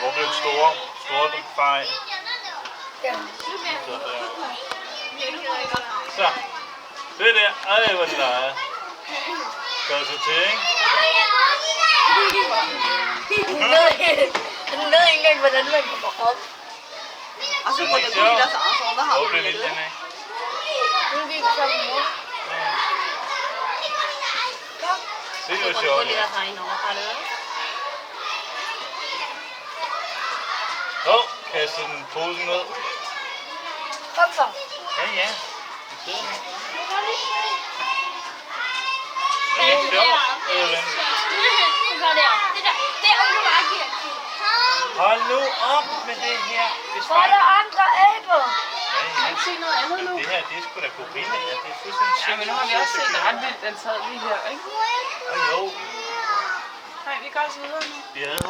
Hvor blev det store fejl? Ja. Så. Det der. Ej, hvor det leger. Gør det så til, ikke? Han ved ikke engang, hvordan man kommer op. Og så går det ud i deres arme, og der har Hvor du blev det. liljen af? Nu gik vi sammen med mor. Det er jo Så sjovt. går det der tegn over, har det Hov, kaste den posen ned. Kom så. Ja, ja. Det sidder nu. Det er ikke sjovt. Hold nu op med det her. Det Hvor er der andre æbler? Ja, ja. Se noget andet nu. Det her, det er sgu da gorilla. Ja, det er fuldstændig Ja, men nu har vi også set ret vildt, den sad lige her, ikke? Jo. Nej, vi går også videre nu. Vi havde